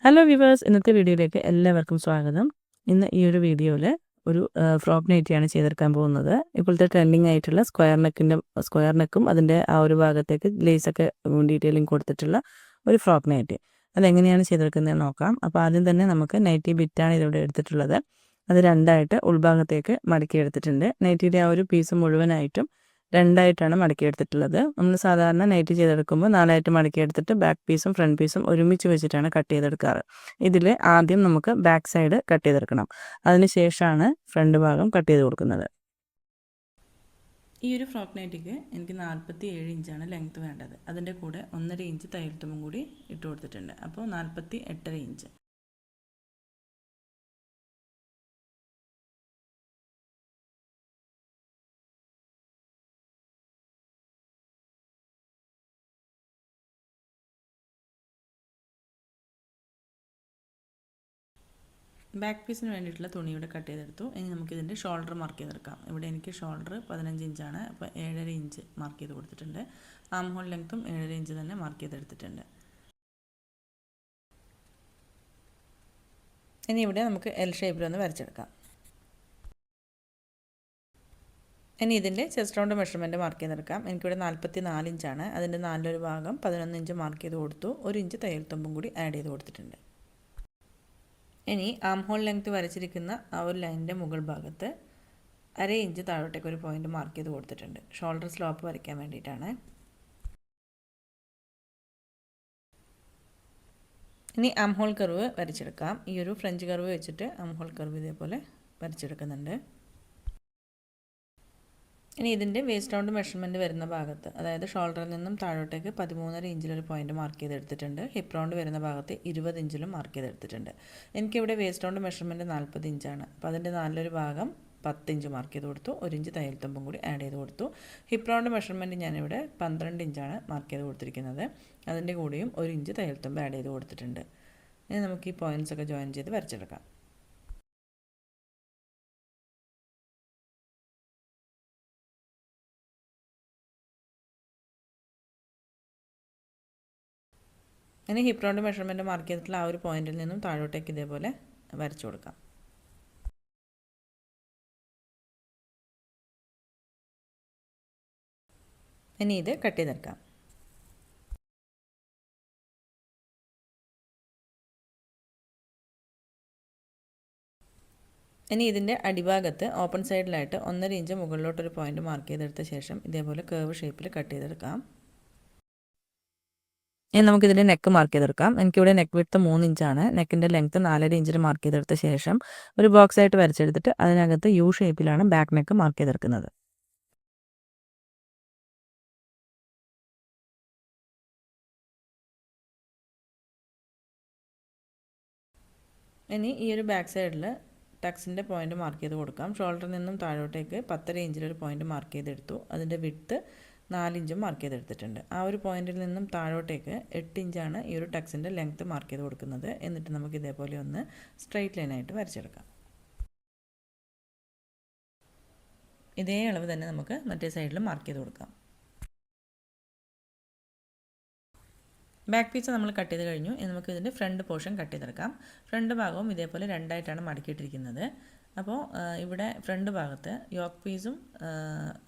Hello viewers, ഇന്നത്തെ വീഡിയോയിലേക്ക് എല്ലാവർക്കും സ്വാഗതം. ഇന്ന് ഈ ഒരു വീഡിയോയിൽ ഒരു ഫ്രോക്ക് നൈറ്റിയാണ് ചെയ്തെടുക്കാൻ പോകുന്നത്. ഇപ്പോഴത്തെ ട്രെൻഡിങ് ആയിട്ടുള്ള സ്ക്വയർ നെക്കും അതിൻ്റെ ആ ഒരു ഭാഗത്തേക്ക് ലേസൊക്കെ ഡീറ്റെയിലിംഗ് കൊടുത്തിട്ടുള്ള ഒരു ഫ്രോക്ക് നൈറ്റി. അതെങ്ങനെയാണ് ചെയ്തെടുക്കുന്നതെന്ന് നോക്കാം. അപ്പോൾ ആദ്യം തന്നെ നമുക്ക് നൈറ്റി ബിറ്റാണ് ഇതിവിടെ എടുത്തിട്ടുള്ളത്. അത് രണ്ടായിട്ട് ഉൾഭാഗത്തേക്ക് മടക്കി എടുത്തിട്ടുണ്ട്. നൈറ്റിയുടെ ആ ഒരു പീസ് മുഴുവനായിട്ടും രണ്ടായിട്ടാണ് മടക്കിയെടുത്തിട്ടുള്ളത്. നമ്മൾ സാധാരണ നൈറ്റി ചെയ്തെടുക്കുമ്പോൾ നാലായിട്ട് മടക്കിയെടുത്തിട്ട് ബാക്ക് പീസും ഫ്രണ്ട് പീസും ഒരുമിച്ച് വെച്ചിട്ടാണ് കട്ട് ചെയ്തെടുക്കാറ്. ഇതിൽ ആദ്യം നമുക്ക് ബാക്ക് സൈഡ് കട്ട് ചെയ്തെടുക്കണം. അതിനുശേഷമാണ് ഫ്രണ്ട് ഭാഗം കട്ട് ചെയ്ത് കൊടുക്കുന്നത്. ഈ ഒരു ഫ്രോക്ക് നൈറ്റിക്ക് എനിക്ക് 47 ഇഞ്ചാണ് ലെങ്ത്ത് വേണ്ടത്. അതിൻ്റെ കൂടെ 1.5 ഇഞ്ച് തയ്യൽ തുമ്പും കൂടി ഇട്ട് കൊടുത്തിട്ടുണ്ട്. അപ്പോൾ 48.5 ഇഞ്ച്. ബാക്ക് പീസിന് വേണ്ടിയിട്ടുള്ള തുണി ഇവിടെ കട്ട് ചെയ്തെടുത്തു. ഇനി നമുക്കിതിൻ്റെ ഷോൾഡർ മാർക്ക് ചെയ്തെടുക്കാം. ഇവിടെ എനിക്ക് ഷോൾഡർ 15 ഇഞ്ചാണ്. അപ്പോൾ 7.5 ഇഞ്ച് മാർക്ക് ചെയ്ത് കൊടുത്തിട്ടുണ്ട്. ആം ഹോൾ ലെങ്ത്തും 7.5 ഇഞ്ച് തന്നെ മാർക്ക് ചെയ്തെടുത്തിട്ടുണ്ട്. ഇനി ഇവിടെ നമുക്ക് എൽ ഷേപ്പിലൊന്ന് വരച്ചെടുക്കാം. ഇനി ഇതിൻ്റെ ചെസ്റ്റ് റൗണ്ട് മെഷർമെൻറ്റ് മാർക്ക് ചെയ്തെടുക്കാം. എനിക്കിവിടെ 44 ഇഞ്ചാണ്. അതിൻ്റെ 4 ഭാഗം 11 ഇഞ്ച് മാർക്ക് ചെയ്ത് കൊടുത്തു. 1 ഇഞ്ച് തയ്യൽ തുമ്പും കൂടി ആഡ് ചെയ്ത് കൊടുത്തിട്ടുണ്ട്. ഇനി ആം ഹോൾ ലെങ്ത്ത് വരച്ചിരിക്കുന്ന ആ ഒരു ലൈനിൻ്റെ മുകൾ ഭാഗത്ത് 1/2 ഇഞ്ച് താഴോട്ടേക്ക് ഒരു പോയിന്റ് മാർക്ക് ചെയ്ത് കൊടുത്തിട്ടുണ്ട്. ഷോൾഡർ സ്ലോപ്പ് വരയ്ക്കാൻ വേണ്ടിയിട്ടാണ്. ഇനി ആം ഹോൾ കർവ് വരച്ചെടുക്കാം. ഈ ഒരു ഫ്രഞ്ച് കർവ് വെച്ചിട്ട് ആം ഹോൾ കർവ് ഇതേപോലെ വരച്ചെടുക്കുന്നുണ്ട്. ഇനി ഇതിൻ്റെ വേസ്റ്റ് റൗണ്ട് മെഷർമെൻറ്റ് വരുന്ന ഭാഗത്ത്, അതായത് ഷോൾഡറിൽ നിന്നും താഴോട്ടേക്ക് 13.5 ഇഞ്ചിലൊരു പോയിന്റ് മാർക്ക് ചെയ്തെടുത്തിട്ടുണ്ട്. ഹിപ്പ് റൗണ്ട് വരുന്ന ഭാഗത്ത് 20 ഇഞ്ചിലും മാർക്ക് ചെയ്തെടുത്തിട്ടുണ്ട്. എനിക്കിവിടെ വേസ്റ്റ് റൗണ്ട് മെഷർമെൻറ്റ് 40 ഇഞ്ചാണ്. അപ്പോൾ അതിൻ്റെ 4 ഭാഗം 10 ഇഞ്ച് മാർക്ക് ചെയ്ത് കൊടുത്തു. 1 ഇഞ്ച് തയ്യൽ തുമ്പും കൂടി ആഡ് ചെയ്ത് കൊടുത്തു. ഹിപ്പ് റൗണ്ട് മെഷർമെൻറ്റ് ഞാനിവിടെ 12 ഇഞ്ചാണ് മാർക്ക് ചെയ്ത് കൊടുത്തിരിക്കുന്നത്. അതിൻ്റെ കൂടെയും 1 ഇഞ്ച് തയ്യൽ തുമ്പ് ആഡ് ചെയ്ത് കൊടുത്തിട്ടുണ്ട്. ഇനി നമുക്ക് ഈ പോയിൻറ്റ്സ് ഒക്കെ ജോയിൻ ചെയ്ത് വരച്ചെടുക്കാം. ഇനി ഹിപ്പ് റൗണ്ട് മെഷർമെൻറ്റ് മാർക്ക് ചെയ്തിട്ടുള്ള ആ ഒരു പോയിന്റിൽ നിന്നും താഴോട്ടേക്ക് ഇതേപോലെ വരച്ചു കൊടുക്കാം. ഇനി ഇത് കട്ട് ചെയ്തെടുക്കാം. ഇനി ഇതിൻ്റെ അടിഭാഗത്ത് ഓപ്പൺ സൈഡിലായിട്ട് 1.5 ഇഞ്ച് മുകളിലോട്ടൊരു പോയിന്റ് മാർക്ക് ചെയ്തെടുത്ത ശേഷം ഇതേപോലെ കേർവ് ഷേപ്പിൽ കട്ട് ചെയ്തെടുക്കാം. ഇനി നമുക്കിതിൻ്റെ നെക്ക് മാർക്ക് ചെയ്തെടുക്കാം. എനിക്കിവിടെ നെക്ക് വിഡ്ത്ത് 3 ഇഞ്ചാണ്. നെക്കിൻ്റെ ലെങ്ത്ത് 4.5 ഇഞ്ചിൽ മാർക്ക് ചെയ്തെടുത്ത ശേഷം ഒരു ബോക്സ് ആയിട്ട് വരച്ചെടുത്തിട്ട് അതിനകത്ത് യു ഷേപ്പിലാണ് ബാക്ക് നെക്ക് മാർക്ക് ചെയ്തെടുക്കുന്നത്. ഇനി ഈ ഒരു ബാക്ക് സൈഡിൽ ടക്സിൻ്റെ പോയിന്റ് മാർക്ക് ചെയ്ത് കൊടുക്കാം. ഷോൾഡറിൽ നിന്നും താഴോട്ടേക്ക് 10.5 ഇഞ്ചിലൊരു പോയിന്റ് മാർക്ക് ചെയ്തെടുത്തു. അതിൻ്റെ വിഡ്ത്ത് 4 ഇഞ്ചും മാർക്ക് ചെയ്തെടുത്തിട്ടുണ്ട്. ആ ഒരു പോയിന്റിൽ നിന്നും താഴോട്ടേക്ക് 8 ഇഞ്ചാണ് ഈ ഒരു ടക്സിൻ്റെ ലെങ്ത്ത് മാർക്ക് ചെയ്ത് കൊടുക്കുന്നത്. എന്നിട്ട് നമുക്ക് ഇതേപോലെ ഒന്ന് സ്ട്രെയിറ്റ് ലൈനായിട്ട് വരച്ചെടുക്കാം. ഇതേ അളവ് തന്നെ നമുക്ക് മറ്റേ സൈഡിൽ മാർക്ക് ചെയ്ത് കൊടുക്കാം. ബാക്ക് പീസ് നമ്മൾ കട്ട് ചെയ്ത് കഴിഞ്ഞു. ഇനി നമുക്ക് ഇതിൻ്റെ ഫ്രണ്ട് പോർഷൻ കട്ട് ചെയ്തെടുക്കാം. ഫ്രണ്ട് ഭാഗവും ഇതേപോലെ രണ്ടായിട്ടാണ് മടക്കിയിട്ടിരിക്കുന്നത്. അപ്പോൾ ഇവിടെ ഫ്രണ്ട് ഭാഗത്ത് യോക്ക് പീസും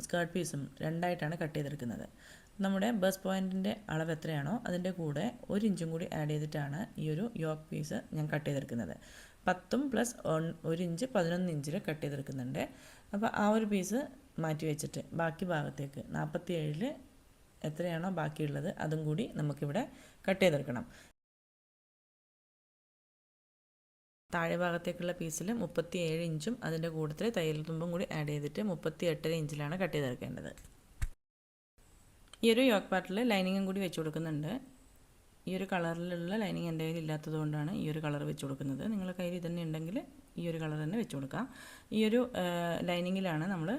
സ്കേർട്ട് പീസും രണ്ടായിട്ടാണ് കട്ട് ചെയ്തെടുക്കുന്നത്. നമ്മുടെ ബസ് പോയിൻറ്റിൻ്റെ അളവ് എത്രയാണോ അതിൻ്റെ കൂടെ 1 ഇഞ്ചും കൂടി ആഡ് ചെയ്തിട്ടാണ് ഈ ഒരു യോക്ക് പീസ് ഞാൻ കട്ട് ചെയ്തെടുക്കുന്നത്. 10 പ്ലസ് 1 ഇഞ്ച് 11 ഇഞ്ചിൽ കട്ട് ചെയ്തെടുക്കുന്നുണ്ട്. അപ്പോൾ ആ ഒരു പീസ് മാറ്റി വെച്ചിട്ട് ബാക്കി ഭാഗത്തേക്ക് 47-ൽ എത്രയാണോ ബാക്കിയുള്ളത് അതും കൂടി നമുക്കിവിടെ കട്ട് ചെയ്തെടുക്കണം. താഴെ ഭാഗത്തേക്കുള്ള പീസിൽ 37 ഇഞ്ചും അതിൻ്റെ കൂട്ടത്തിൽ തയ്യൽ തുമ്പും കൂടി ആഡ് ചെയ്തിട്ട് 38.5 ഇഞ്ചിലാണ് കട്ട് ചെയ്തെടുക്കേണ്ടത്. ഈ ഒരു യോക്ക് പാർട്ടിൽ ലൈനിങ്ങും കൂടി വെച്ച് കൊടുക്കുന്നുണ്ട്. ഈ ഒരു കളറിലുള്ള ലൈനിങ് എൻ്റെ കയ്യിൽ ഇല്ലാത്തത് കൊണ്ടാണ് ഈ ഒരു കളർ വെച്ച് കൊടുക്കുന്നത്. നിങ്ങളുടെ കയ്യിൽ ഇതന്നെ ഉണ്ടെങ്കിൽ ഈ ഒരു കളർ തന്നെ വെച്ച് കൊടുക്കാം. ഈ ഒരു ലൈനിങ്ങിലാണ് നമ്മൾ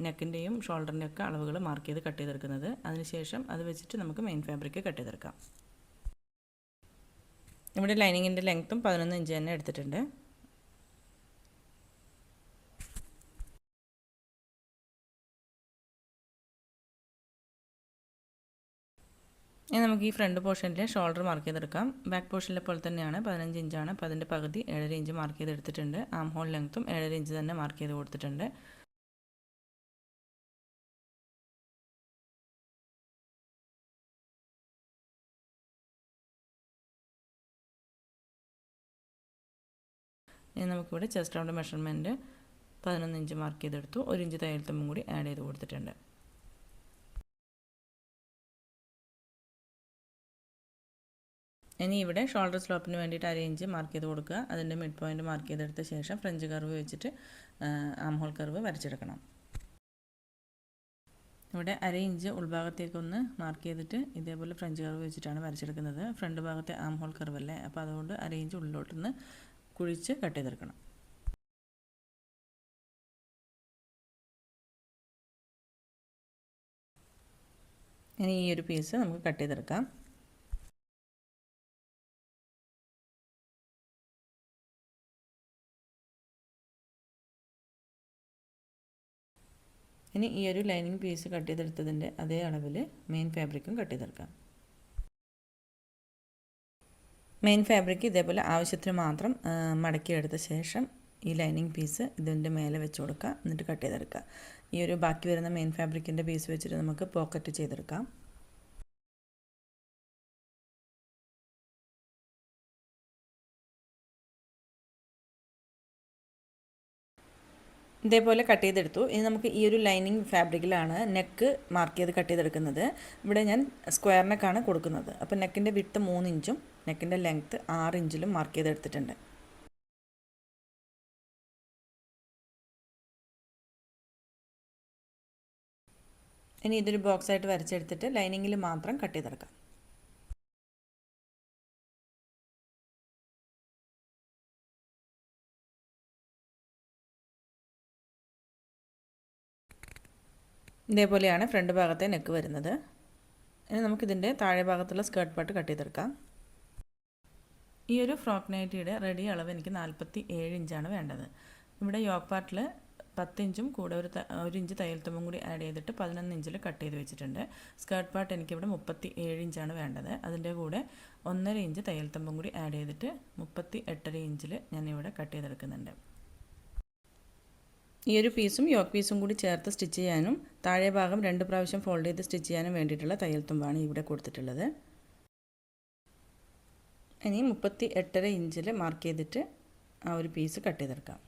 നെക്കിൻ്റെയും ഷോൾഡറിൻ്റെ ഒക്കെ അളവുകൾ മാർക്ക് ചെയ്ത് കട്ട് ചെയ്തെടുക്കുന്നത്. അതിനുശേഷം അത് വെച്ചിട്ട് നമുക്ക് മെയിൻ ഫാബ്രിക് കട്ട് ചെയ്തെടുക്കാം. ഇവിടെ ലൈനിങ്ങിൻ്റെ ലെങ്ത്തും 11 ഇഞ്ച് തന്നെ എടുത്തിട്ടുണ്ട്. ഇനി നമുക്ക് ഈ ഫ്രണ്ട് പോർഷനിലെ ഷോൾഡർ മാർക്ക് ചെയ്തെടുക്കാം. ബാക്ക് പോർഷനിലെ പോലെ തന്നെയാണ് 15 ഇഞ്ചാണ്. അപ്പോൾ അതിൻ്റെ പകുതി 7.5 ഇഞ്ച് മാർക്ക് ചെയ്തെടുത്തിട്ടുണ്ട്. ആം ഹോൾ ലെങ്ത്തും 7.5 ഇഞ്ച് തന്നെ മാർക്ക് ചെയ്ത് കൊടുത്തിട്ടുണ്ട്. ഇനി നമുക്കിവിടെ chest round measurement 11 inch mark ചെയ്തെടുത്തു. 1 ഇഞ്ച് തയ്യൽ തുമ്പും കൂടി ആഡ് ചെയ്ത് കൊടുത്തിട്ടുണ്ട്. ഇനി ഇവിടെ ഷോൾഡർ സ്ലോപ്പിന് വേണ്ടിയിട്ട് 1/2 ഇഞ്ച് മാർക്ക് ചെയ്ത് കൊടുക്കുക. അതിൻ്റെ മിഡ് പോയിൻറ്റ് മാർക്ക് ചെയ്തെടുത്ത ശേഷം ഫ്രഞ്ച് കർവ് വെച്ചിട്ട് ആം ഹോൾ കർവ് വരച്ചെടുക്കണം. ഇവിടെ 1/2 ഇഞ്ച് ഉൾഭാഗത്തേക്കൊന്ന് മാർക്ക് ചെയ്തിട്ട് ഇതേപോലെ ഫ്രഞ്ച് കർവ് വെച്ചിട്ടാണ് വരച്ചെടുക്കുന്നത്. ഫ്രണ്ട് ഭാഗത്തെ ആം ഹോൾ കർവ് അല്ലേ, അപ്പോൾ അതുകൊണ്ട് 1/2 ഇഞ്ച് ഉള്ളിലോട്ടൊന്ന് കുഴിച്ച് കട്ട് ചെയ്തെടുക്കണം. ഇനി ഈ ഒരു പീസ് നമുക്ക് കട്ട് ചെയ്തെടുക്കാം. ഇനി ഈ ഒരു ലൈനിങ് പീസ് കട്ട് ചെയ്തെടുത്തതിൻ്റെ അതേ അളവിൽ മെയിൻ ഫാബ്രിക്കും കട്ട് ചെയ്തെടുക്കാം. മെയിൻ ഫാബ്രിക് ഇതേപോലെ ആവശ്യത്തിന് മാത്രം മടക്കിയെടുത്ത ശേഷം ഈ ലൈനിങ് പീസ് ഇതിൻ്റെ മേലെ വെച്ച് കൊടുക്കുക. എന്നിട്ട് കട്ട് ചെയ്തെടുക്കുക. ഈ ഒരു ബാക്കി വരുന്ന മെയിൻ ഫാബ്രിക്കിൻ്റെ പീസ് വെച്ചിട്ട് നമുക്ക് പോക്കറ്റ് ചെയ്തെടുക്കാം. ഇതേപോലെ കട്ട് ചെയ്തെടുത്തു. ഇനി നമുക്ക് ഈ ഒരു ലൈനിങ് ഫാബ്രിക്കിലാണ് നെക്ക് മാർക്ക് ചെയ്ത് കട്ട് ചെയ്തെടുക്കുന്നത്. ഇവിടെ ഞാൻ സ്ക്വയർ നെക്കാണ് കൊടുക്കുന്നത്. അപ്പോൾ നെക്കിൻ്റെ വിഡ്ത്ത് 3 ഇഞ്ചും നെക്കിൻ്റെ ലെങ്ത്ത് 6 ഇഞ്ചിലും മാർക്ക് ചെയ്തെടുത്തിട്ടുണ്ട്. ഇനി ഇതൊരു ബോക്സ് ആയിട്ട് വരച്ചെടുത്തിട്ട് ലൈനിങ്ങിൽ മാത്രം കട്ട് ചെയ്തെടുക്കാം. ഇതേപോലെയാണ് ഫ്രണ്ട് ഭാഗത്തെ നെക്ക് വരുന്നത്. ഇനി നമുക്കിതിൻ്റെ താഴെ ഭാഗത്തുള്ള സ്കേർട്ട് പാർട്ട് കട്ട് ചെയ്തെടുക്കാം. ഈ ഒരു ഫ്രോക്ക് നൈറ്റിയുടെ റെഡി അളവ് എനിക്ക് 47 ഇഞ്ചാണ് വേണ്ടത്. ഇവിടെ യോക്ക് പാർട്ടിൽ 10 ഇഞ്ചും കൂടെ ഒരു ഇഞ്ച് തയ്യൽ തുമ്പും കൂടി ആഡ് ചെയ്തിട്ട് 11 ഇഞ്ചിൽ കട്ട് ചെയ്ത് വെച്ചിട്ടുണ്ട്. സ്കേർട്ട് പാർട്ട് എനിക്കിവിടെ 37 ഇഞ്ചാണ് വേണ്ടത്. അതിൻ്റെ കൂടെ 1.5 ഇഞ്ച് തയ്യൽ തുമ്പും കൂടി ആഡ് ചെയ്തിട്ട് 38.5 ഇഞ്ചിൽ ഞാനിവിടെ കട്ട് ചെയ്തെടുക്കുന്നുണ്ട്. ഈ ഒരു പീസും യോക്ക് പീസും കൂടി ചേർത്ത് സ്റ്റിച്ച് ചെയ്യാനും താഴെ ഭാഗം 2 പ്രാവശ്യം ഫോൾഡ് ചെയ്ത് സ്റ്റിച്ച് ചെയ്യാനും വേണ്ടിയിട്ടുള്ള തയ്യൽ തുമ്പാണ് ഇവിടെ കൊടുത്തിട്ടുള്ളത്. ഇനി 38.5 ഇഞ്ചിൽ മാർക്ക് ചെയ്തിട്ട് ആ ഒരു പീസ് കട്ട് ചെയ്തെടുക്കാം.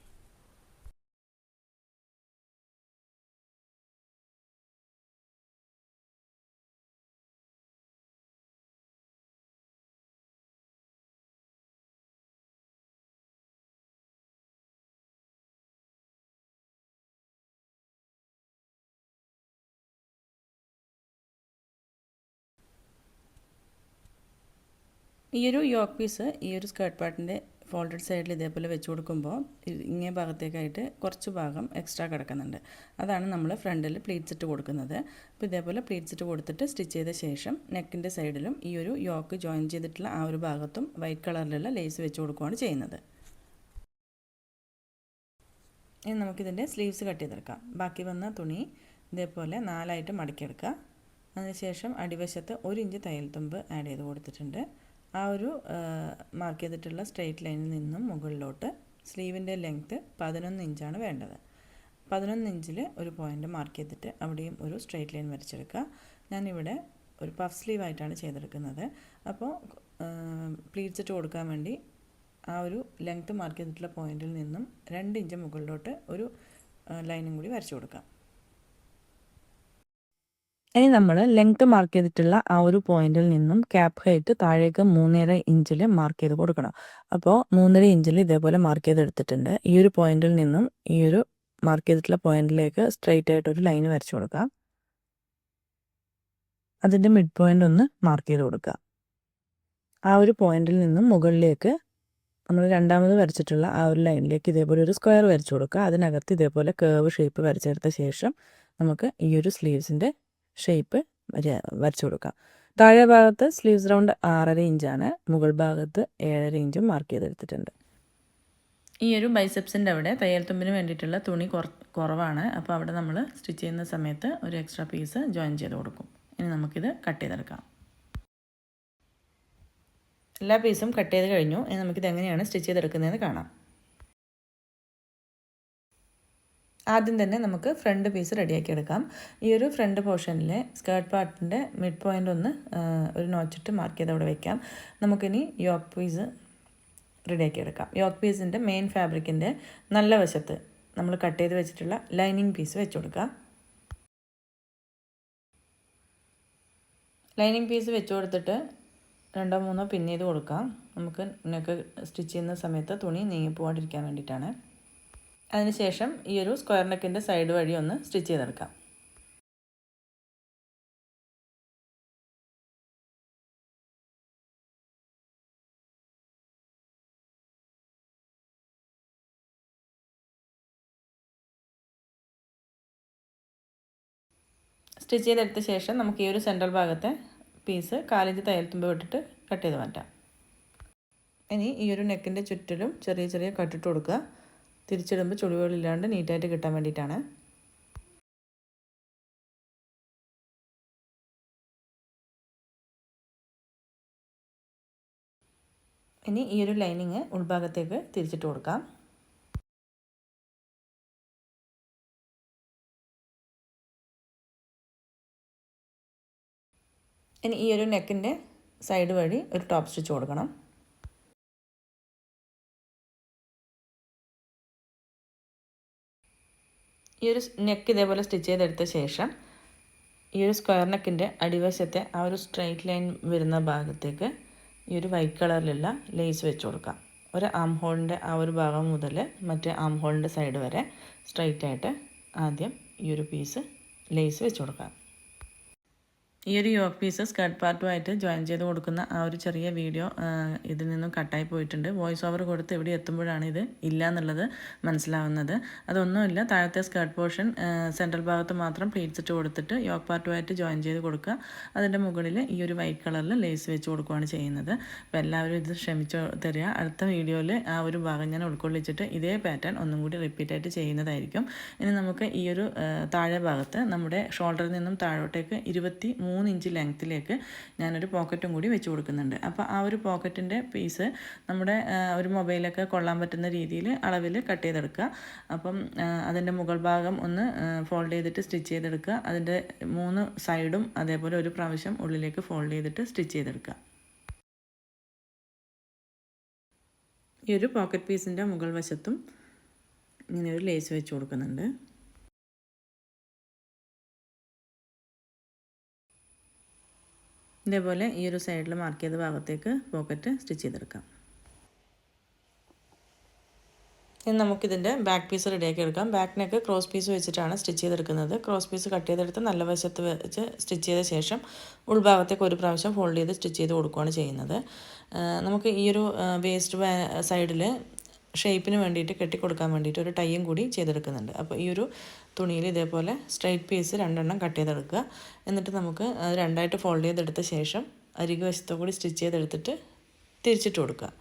ഈ ഒരു യോക്ക് പീസ് ഈ ഒരു സ്കേർട്ട് പാർട്ടിൻ്റെ ഫോൾഡഡ് സൈഡിൽ ഇതേപോലെ വെച്ച് കൊടുക്കുമ്പോൾ ഇങ്ങേ ഭാഗത്തേക്കായിട്ട് കുറച്ച് ഭാഗം എക്സ്ട്രാ കിടക്കുന്നുണ്ട്. അതാണ് നമ്മൾ ഫ്രണ്ടിൽ പ്ലീറ്റ്സ് ഇട്ട് കൊടുക്കുന്നത്. അപ്പോൾ ഇതേപോലെ പ്ലീറ്റ്സ് ഇട്ട് കൊടുത്തിട്ട് സ്റ്റിച്ച് ചെയ്ത ശേഷം നെക്കിൻ്റെ സൈഡിലും ഈ ഒരു യോക്ക് ജോയിൻ ചെയ്തിട്ടുള്ള ആ ഒരു ഭാഗത്തും വൈറ്റ് കളറിലുള്ള ലേസ് വെച്ച് കൊടുക്കുകയാണ് ചെയ്യുന്നത്. ഇനി നമുക്കിതിൻ്റെ സ്ലീവ്സ് കട്ട് ചെയ്തെടുക്കാം. ബാക്കി വന്ന തുണി ഇതേപോലെ 4ആയിട്ട് മടക്കിയെടുക്കുക. അതിനുശേഷം അടിവശത്ത് 1 ഇഞ്ച് തയ്യൽ തുമ്പ് ആഡ് ചെയ്ത് കൊടുത്തിട്ടുണ്ട്. ആ ഒരു മാർക്ക് ചെയ്തിട്ടുള്ള സ്ട്രെയിറ്റ് ലൈനിൽ നിന്നും മുകളിലോട്ട് സ്ലീവിൻ്റെ ലെങ്ത്ത് 11 ഇഞ്ചാണ് വേണ്ടത്. 11 ഇഞ്ചിൽ ഒരു പോയിൻ്റ് മാർക്ക് ചെയ്തിട്ട് അവിടെയും ഒരു സ്ട്രെയിറ്റ് ലൈൻ വരച്ചെടുക്കുക. ഞാനിവിടെ ഒരു പഫ് സ്ലീവായിട്ടാണ് ചെയ്തെടുക്കുന്നത്. അപ്പോൾ പ്ലീറ്റ്സ് ഇട്ട് കൊടുക്കാൻ വേണ്ടി ആ ഒരു ലെങ്ത്ത് മാർക്ക് ചെയ്തിട്ടുള്ള പോയിന്റിൽ നിന്നും 2 ഇഞ്ച് മുകളിലോട്ട് ഒരു ലൈനും കൂടി വരച്ചു കൊടുക്കാം. ഇനി നമ്മൾ ലെങ്ത്ത് മാർക്ക് ചെയ്തിട്ടുള്ള ആ ഒരു പോയിന്റിൽ നിന്നും ക്യാപ്പ് ഹൈറ്റ് താഴേക്ക് 3.5 ഇഞ്ചിൽ മാർക്ക് ചെയ്ത് കൊടുക്കണം. അപ്പോൾ 3.5 ഇഞ്ചിൽ ഇതേപോലെ മാർക്ക് ചെയ്തെടുത്തിട്ടുണ്ട്. ഈ ഒരു പോയിന്റിൽ നിന്നും ഈ ഒരു മാർക്ക് ചെയ്തിട്ടുള്ള പോയിന്റിലേക്ക് സ്ട്രെയിറ്റ് ആയിട്ട് ഒരു ലൈൻ വരച്ചു കൊടുക്കാം. അതിൻ്റെ മിഡ് പോയിന്റ് ഒന്ന് മാർക്ക് ചെയ്ത് കൊടുക്കുക. ആ ഒരു പോയിന്റിൽ നിന്നും മുകളിലേക്ക് നമ്മൾ രണ്ടാമത് വരച്ചിട്ടുള്ള ആ ഒരു ലൈനിലേക്ക് ഇതേപോലെ ഒരു സ്ക്വയർ വരച്ചു കൊടുക്കുക. അതിനകത്ത് ഇതേപോലെ കേർവ് ഷേപ്പ് വരച്ചെടുത്ത ശേഷം നമുക്ക് ഈ ഒരു സ്ലീവ്സിൻ്റെ ഷേപ്പ് വരച്ചു കൊടുക്കാം. താഴെ ഭാഗത്ത് സ്ലീവ്സ് റൗണ്ട് 6.5 ഇഞ്ചാണ്. മുകൾ ഭാഗത്ത് 7.5 ഇഞ്ചും മാർക്ക് ചെയ്തെടുത്തിട്ടുണ്ട്. ഈ ഒരു ബൈസെപ്സിൻ്റെ അവിടെ തയ്യൽ തുമ്പിന് വേണ്ടിയിട്ടുള്ള തുണി കുറവാണ്. അപ്പോൾ അവിടെ നമ്മൾ സ്റ്റിച്ച് ചെയ്യുന്ന സമയത്ത് ഒരു എക്സ്ട്രാ പീസ് ജോയിൻ ചെയ്ത് കൊടുക്കും. ഇനി നമുക്കിത് കട്ട് ചെയ്തെടുക്കാം. എല്ലാ പീസും കട്ട് ചെയ്ത് കഴിഞ്ഞു. ഇനി നമുക്കിത് എങ്ങനെയാണ് സ്റ്റിച്ച് ചെയ്തെടുക്കുന്നതെന്ന് കാണാം. ആദ്യം തന്നെ നമുക്ക് ഫ്രണ്ട് പീസ് റെഡിയാക്കി എടുക്കാം. ഈ ഒരു ഫ്രണ്ട് പോർഷനിലെ സ്കേർട്ട് പാർട്ടിൻ്റെ മിഡ് പോയിൻ്റ് ഒന്ന് ഒരു നോച്ചിട്ട് മാർക്ക് ചെയ്ത് അവിടെ വയ്ക്കാം. നമുക്കിനി യോക്ക് പീസ് റെഡിയാക്കി എടുക്കാം. യോക്ക് പീസിൻ്റെ മെയിൻ ഫാബ്രിക്കിൻ്റെ നല്ല വശത്ത് നമ്മൾ കട്ട് ചെയ്ത് വെച്ചിട്ടുള്ള ലൈനിങ് പീസ് വെച്ച് കൊടുക്കാം. ലൈനിങ് പീസ് വെച്ച് കൊടുത്തിട്ട് 2-3 പിൻ ചെയ്ത് കൊടുക്കാം. നമുക്ക് നെക്ക് സ്റ്റിച്ച് ചെയ്യുന്ന സമയത്ത് തുണി നീങ്ങി പോകാണ്ടിരിക്കാൻ വേണ്ടിയിട്ടാണ്. അതിനുശേഷം ഈ ഒരു സ്ക്വയർ നെക്കിൻ്റെ സൈഡ് വഴി ഒന്ന് സ്റ്റിച്ച് ചെയ്തെടുക്കാം. സ്റ്റിച്ച് ചെയ്തെടുത്ത ശേഷം നമുക്ക് ഈ ഒരു സെൻട്രൽ ഭാഗത്തെ പീസ് 1/4 ഇഞ്ച് തയ്യൽ തുമ്പ് വിട്ടിട്ട് കട്ട് ചെയ്ത് മാറ്റാം. ഇനി ഈ ഒരു നെക്കിൻ്റെ ചുറ്റിലും ചെറിയ ചെറിയ കട്ടിട്ട് കൊടുക്കുക. തിരിച്ചിടുമ്പോൾ ചുളിവുകളില്ലാണ്ട് നീറ്റായിട്ട് കിട്ടാൻ വേണ്ടിയിട്ടാണ്. ഇനി ഈ ഒരു ലൈനിങ് ഉൾഭാഗത്തേക്ക് തിരിച്ചിട്ട് കൊടുക്കാം. ഇനി ഈ ഒരു നെക്കിൻ്റെ സൈഡ് വഴി ഒരു ടോപ്പ് സ്റ്റിച്ച് കൊടുക്കണം. ഈ ഒരു നെക്ക് ഇതേപോലെ സ്റ്റിച്ച് ചെയ്തെടുത്ത ശേഷം ഈ ഒരു സ്ക്വയർ നെക്കിൻ്റെ അടിവശത്തെ ആ ഒരു സ്ട്രൈറ്റ് ലൈൻ വരുന്ന ഭാഗത്തേക്ക് ഈ ഒരു വൈറ്റ് കളറിലുള്ള ലേസ് വെച്ച് കൊടുക്കാം. ഒരു ആം ഹോളിൻ്റെ ആ ഒരു ഭാഗം മുതൽ മറ്റേ ആം ഹോളിൻ്റെ സൈഡ് വരെ സ്ട്രൈറ്റ് ആയിട്ട് ആദ്യം ഈ ഒരു പീസ് ലേസ് വെച്ച് കൊടുക്കാം. ഈ ഒരു യോക്ക് പീസ് സ്കേർട്ട് പാർട്ടുമായിട്ട് ജോയിൻ ചെയ്ത് കൊടുക്കുന്ന ആ ഒരു ചെറിയ വീഡിയോ ഇതിൽ നിന്നും കട്ടായി പോയിട്ടുണ്ട്. വോയിസ് ഓവർ കൊടുത്ത് ഇവിടെ എത്തുമ്പോഴാണ് ഇത് ഇല്ല എന്നുള്ളത് മനസ്സിലാവുന്നത്. അതൊന്നുമില്ല, താഴത്തെ സ്കേർട്ട് പോർഷൻ സെൻട്രൽ ഭാഗത്ത് മാത്രം പ്ലീറ്റ്സ് ഇട്ട് കൊടുത്തിട്ട് യോക്ക് പാർട്ടുമായിട്ട് ജോയിൻ ചെയ്ത് കൊടുക്കുക. അതിൻ്റെ മുകളിൽ ഈ ഒരു വൈറ്റ് കളറിൽ ലേസ് വെച്ച് കൊടുക്കുകയാണ് ചെയ്യുന്നത്. അപ്പോൾ എല്ലാവരും ഇത് ശ്രമിച്ചു തരിക. അടുത്ത വീഡിയോയിൽ ആ ഒരു ഭാഗം ഞാൻ ഉൾക്കൊള്ളിച്ചിട്ട് ഇതേ പാറ്റേൺ ഒന്നും കൂടി റിപ്പീറ്റായിട്ട് ചെയ്യുന്നതായിരിക്കും. ഇനി നമുക്ക് ഈ ഒരു താഴെ ഭാഗത്ത് നമ്മുടെ ഷോൾഡറിൽ നിന്നും താഴോട്ടേക്ക് 23 ഇഞ്ച് ലെങ്ത്തിലേക്ക് ഞാനൊരു പോക്കറ്റും കൂടി വെച്ച് കൊടുക്കുന്നുണ്ട്. അപ്പോൾ ആ ഒരു പോക്കറ്റിൻ്റെ പീസ് നമ്മുടെ ഒരു മൊബൈലൊക്കെ കൊള്ളാൻ പറ്റുന്ന രീതിയിൽ അളവിൽ കട്ട് ചെയ്തെടുക്കുക. അപ്പം അതിൻ്റെ മുകൾ ഭാഗം ഒന്ന് ഫോൾഡ് ചെയ്തിട്ട് സ്റ്റിച്ച് ചെയ്തെടുക്കുക. അതിൻ്റെ 3 സൈഡും അതേപോലെ ഒരു പ്രാവശ്യം ഉള്ളിലേക്ക് ഫോൾഡ് ചെയ്തിട്ട് സ്റ്റിച്ച് ചെയ്തെടുക്കുക. ഈ ഒരു പോക്കറ്റ് പീസിൻ്റെ മുകൾ വശത്തും ഇങ്ങനെ ഒരു ലേസ് വെച്ച് കൊടുക്കുന്നുണ്ട്. ഇതേപോലെ ഈ ഒരു സൈഡിൽ മാർക്ക് ചെയ്ത ഭാഗത്തേക്ക് പോക്കറ്റ് സ്റ്റിച്ച് ചെയ്തെടുക്കാം. ഇനി നമുക്കിതിൻ്റെ ബാക്ക് പീസ് റെഡിയാക്കി എടുക്കാം. ബാക്ക് നെക്ക് ക്രോസ് പീസ് വെച്ചിട്ടാണ് സ്റ്റിച്ച് ചെയ്തെടുക്കുന്നത്. ക്രോസ് പീസ് കട്ട് ചെയ്തെടുത്ത് നല്ല വശത്ത് വെച്ച് സ്റ്റിച്ച് ചെയ്ത ശേഷം ഉൾഭാഗത്തേക്ക് ഒരു പ്രാവശ്യം ഫോൾഡ് ചെയ്ത് സ്റ്റിച്ച് ചെയ്ത് കൊടുക്കുകയാണ് ചെയ്യുന്നത്. നമുക്ക് ഈ ഒരു വേസ്റ്റ് സൈഡിൽ ഷേപ്പിന് വേണ്ടിയിട്ട് കെട്ടിക്കൊടുക്കാൻ വേണ്ടിയിട്ട് ഒരു ടൈയും കൂടി ചെയ്തെടുക്കുന്നുണ്ട്. അപ്പോൾ ഈ ഒരു തുണിയിൽ ഇതേപോലെ സ്ട്രൈറ്റ് പീസ് 2 കട്ട് ചെയ്തെടുക്കുക. എന്നിട്ട് നമുക്ക് 2ആയിട്ട് ഫോൾഡ് ചെയ്തെടുത്ത ശേഷം അരികു വശത്തു കൂടി സ്റ്റിച്ച് ചെയ്തെടുത്തിട്ട് തിരിച്ചിട്ട് കൊടുക്കുക.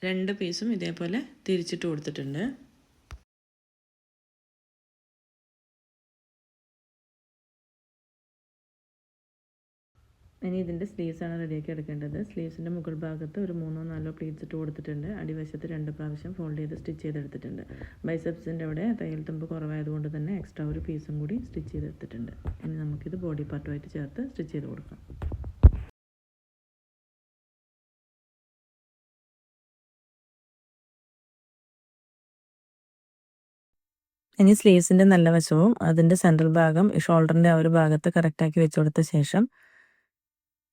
രണ്ട് പീസും ഇതേപോലെ തിരിച്ചിട്ട് കൊടുത്തിട്ടുണ്ട്. ഇനി ഇതിൻ്റെ സ്ലീവ്സാണ് റെഡിയാക്കി എടുക്കേണ്ടത്. സ്ലീവ്സിൻ്റെ മുകൾ ഭാഗത്ത് ഒരു 3-4 പ്ലീറ്റ്സ് ഇട്ട് കൊടുത്തിട്ടുണ്ട്. അടിവശത്ത് 2 പ്രാവശ്യം ഫോൾഡ് ചെയ്ത് സ്റ്റിച്ച് ചെയ്തെടുത്തിട്ടുണ്ട്. ബൈസെപ്സിൻ്റെ അവിടെ തയ്യൽ തുമ്പ് കുറവായതുകൊണ്ട് തന്നെ എക്സ്ട്രാ ഒരു പീസും കൂടി സ്റ്റിച്ച് ചെയ്തെടുത്തിട്ടുണ്ട്. ഇനി നമുക്കിത് ബോഡി പാർട്ടുമായിട്ട് ചേർത്ത് സ്റ്റിച്ച് ചെയ്ത് കൊടുക്കാം. ഇനി സ്ലീവ്സിൻ്റെ നല്ല വശവും അതിൻ്റെ സെൻട്രൽ ഭാഗം ഷോൾഡറിൻ്റെ ആ ഒരു ഭാഗത്ത് കറക്റ്റാക്കി വെച്ച് കൊടുത്ത ശേഷം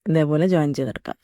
ഇതേപോലെ ജോയിൻ ചെയ്തെടുക്കാം.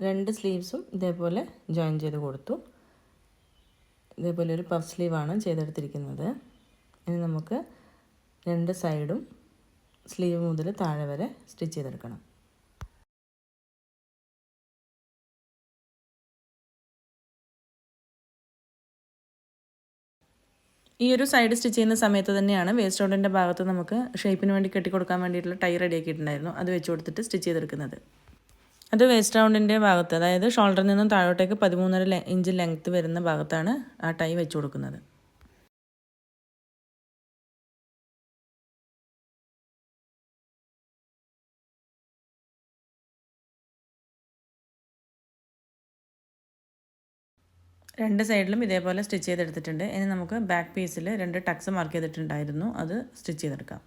രണ്ട് സ്ലീവ്സും ഇതേപോലെ ജോയിൻ ചെയ്ത് കൊടുത്തു. ഇതേപോലെ ഒരു പഫ് സ്ലീവാണ് ചെയ്തെടുത്തിരിക്കുന്നത്. ഇനി നമുക്ക് രണ്ട് സൈഡും സ്ലീവ് മുതൽ താഴെ വരെ സ്റ്റിച്ച് ചെയ്തെടുക്കണം. ഈ ഒരു സൈഡ് സ്റ്റിച്ച് ചെയ്യുന്ന സമയത്ത് തന്നെയാണ് വേസ്റ്റ് റൗണ്ടിൻ്റെ ഭാഗത്ത് നമുക്ക് ഷേപ്പിന് വേണ്ടി കെട്ടിക്കൊടുക്കാൻ വേണ്ടിയിട്ടുള്ള ടൈ റെഡിയാക്കിയിട്ടുണ്ടായിരുന്നു. അത് വെച്ച് കൊടുത്തിട്ട് സ്റ്റിച്ച് ചെയ്തെടുക്കുന്നത്. അത് വേസ്റ്റ് റൗണ്ടിൻ്റെ ഭാഗത്ത്, അതായത് ഷോൾഡറിൽ നിന്നും താഴോട്ടേക്ക് 13.5 ഇഞ്ച് ലെങ്ത്ത് വരുന്ന ഭാഗത്താണ് ആ ടൈ വെച്ച് കൊടുക്കുന്നത്. രണ്ട് സൈഡിലും ഇതേപോലെ സ്റ്റിച്ച് ചെയ്തെടുത്തിട്ടുണ്ട്. ഇനി നമുക്ക് ബാക്ക് പീസിൽ 2 ടക്സ് മാർക്ക് ചെയ്തിട്ടുണ്ടായിരുന്നു, അത് സ്റ്റിച്ച് ചെയ്തെടുക്കാം.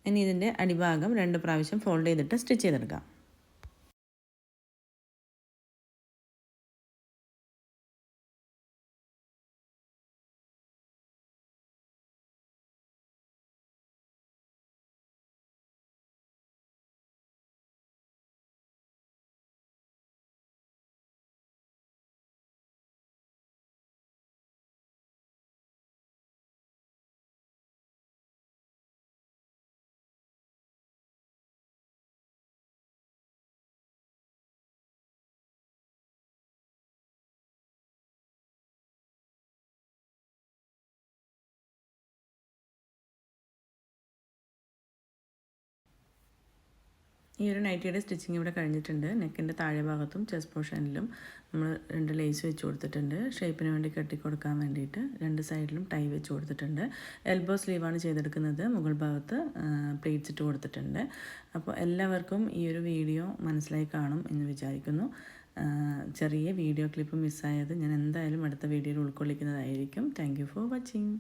ഇനി ഇതിൻ്റെ അടിഭാഗം 2 പ്രാവശ്യം ഫോൾഡ് ചെയ്തിട്ട് സ്റ്റിച്ച് ചെയ്തെടുക്കാം. ഈ ഒരു നൈറ്റിയുടെ സ്റ്റിച്ചിങ് ഇവിടെ കഴിഞ്ഞിട്ടുണ്ട്. നെക്കിൻ്റെ താഴെ ഭാഗത്തും ചെസ്റ്റ് പോർഷനിലും നമ്മൾ 2 ലേസ് വെച്ച് കൊടുത്തിട്ടുണ്ട്. ഷേപ്പിന് വേണ്ടി കെട്ടിക്കൊടുക്കാൻ വേണ്ടിയിട്ട് 2 സൈഡിലും ടൈ വെച്ച് കൊടുത്തിട്ടുണ്ട്. എൽബോ സ്ലീവാണ് ചെയ്തെടുക്കുന്നത്. മുകൾ ഭാഗത്ത് പ്ലേറ്റ്സ് ഇട്ട് കൊടുത്തിട്ടുണ്ട്. അപ്പോൾ എല്ലാവർക്കും ഈ ഒരു വീഡിയോ മനസ്സിലായി കാണും എന്ന് വിചാരിക്കുന്നു. ചെറിയ വീഡിയോ ക്ലിപ്പ് മിസ്സായത് ഞാൻ എന്തായാലും അടുത്ത വീഡിയോയിൽ ഉൾക്കൊള്ളിക്കുന്നതായിരിക്കും. Thank you for watching.